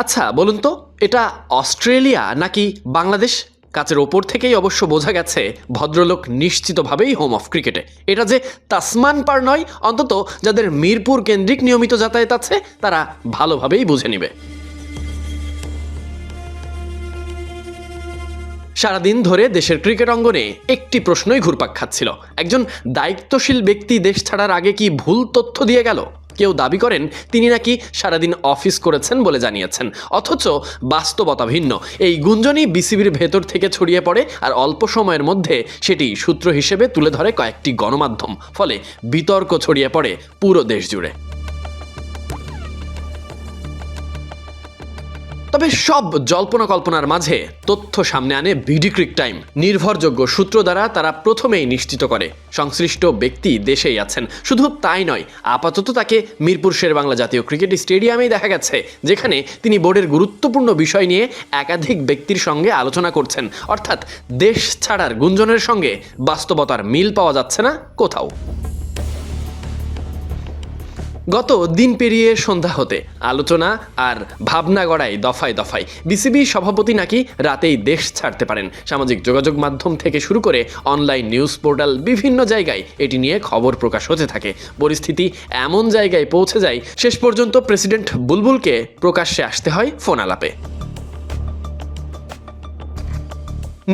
আচ্ছা বলুন তো, এটা অস্ট্রেলিয়া নাকি বাংলাদেশ? কাচের ওপর থেকেই অবশ্য বোঝা গেছে ভদ্রলোক নিশ্চিতভাবেই হোম অফ ক্রিকেটে। এটা যে তাসমান পার নয়, অন্তত যাদের মিরপুর কেন্দ্রিক নিয়মিত যাতায়াত আছে তারা ভালোভাবেই বুঝে নিবে। সারাদিন ধরে দেশের ক্রিকেট অঙ্গনে একটি প্রশ্নই ঘুরপাক খাচ্ছিল, একজন দায়িত্বশীল ব্যক্তি দেশ ছাড়ার আগে কি ভুল তথ্য দিয়ে গেল? কেউ দাবি করেন তিনি নাকি সারাদিন অফিস করেছেন বলে জানিয়েছেন, অথচ বাস্তবতা ভিন্ন। এই গুঞ্জনই বিসিবির ভেতর থেকে ছড়িয়ে পড়ে, আর অল্প সময়ের মধ্যে সেটি সূত্র হিসেবে তুলে ধরে কয়েকটি গণমাধ্যম, ফলে বিতর্ক ছড়িয়ে পড়ে পুরো দেশ জুড়ে। তবে সব জল্পনা কল্পনার মাঝে তথ্য সামনে আনে বিডি ক্রিক টাইম। নির্ভরযোগ্য সূত্র দ্বারা তারা প্রথমেই নিশ্চিত করে সংশ্লিষ্ট ব্যক্তি দেশেই আছেন। শুধু তাই নয়, আপাতত তাকে মিরপুর শেরেবাংলা জাতীয় ক্রিকেট স্টেডিয়ামেই দেখা গেছে, যেখানে তিনি বোর্ডের গুরুত্বপূর্ণ বিষয় নিয়ে একাধিক ব্যক্তির সঙ্গে আলোচনা করছেন। অর্থাৎ দেশ ছাড়ার গুঞ্জনের সঙ্গে বাস্তবতার মিল পাওয়া যাচ্ছে না কোথাও। গত দিন পেরিয়ে সন্ধ্যা হতে আলোচনা আর ভাবনা গড়ায় দফায় দফায়। বিসিবি সভাপতি নাকি রাতেই দেশ ছাড়তে পারেন। সামাজিক যোগাযোগ মাধ্যম থেকে শুরু করে অনলাইন নিউজ পোর্টাল, বিভিন্ন জায়গায় এটি নিয়ে খবর প্রকাশ হতে থাকে। পরিস্থিতি এমন জায়গায় পৌঁছে যায়, শেষ পর্যন্ত প্রেসিডেন্ট বুলবুলকে প্রকাশ্যে আসতে হয় ফোন আলাপে।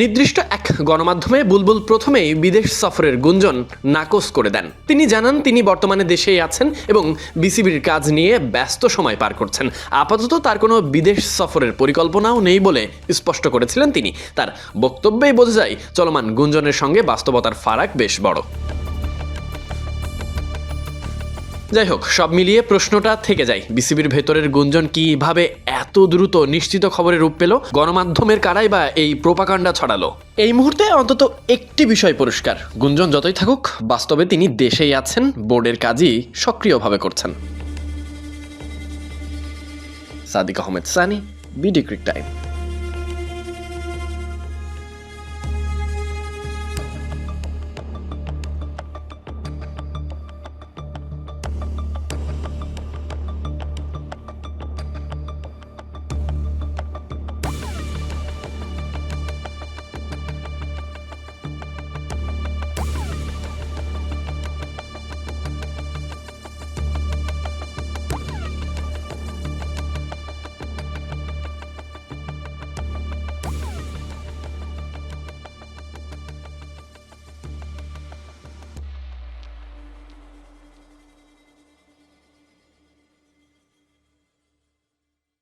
নির্দিষ্ট এক গণমাধ্যমে বুলবুল প্রথমেই বিদেশ সফরের গুঞ্জন নাকচ করে দেন। তিনি জানান তিনি বর্তমানে দেশেই আছেন এবং বিসিবির কাজ নিয়ে ব্যস্ত সময় পার করছেন। আপাতত তার কোনো বিদেশ সফরের পরিকল্পনাও নেই বলে স্পষ্ট করেছিলেন তিনি। তার বক্তব্যেই বোঝা যায় চলমান গুঞ্জনের সঙ্গে বাস্তবতার ফারাক বেশ বড়। যাই হোক, সব মিলিয়ে প্রশ্নটা থেকে যায়, বিসিবির ভেতরের গুঞ্জন কিভাবে এত দ্রুত নিশ্চিত খবরে রূপ পেল? গণমাধ্যমের কারাই বা এই প্রোপাগান্ডা ছড়ালো? এই মুহূর্তে অন্তত একটি বিষয় পরিষ্কার, গুঞ্জন যতই থাকুক, বাস্তবে তিনি দেশেই আছেন, বোর্ডের কাজই সক্রিয়ভাবে করছেন। Sadiq Ahmed Sani, BD cric time.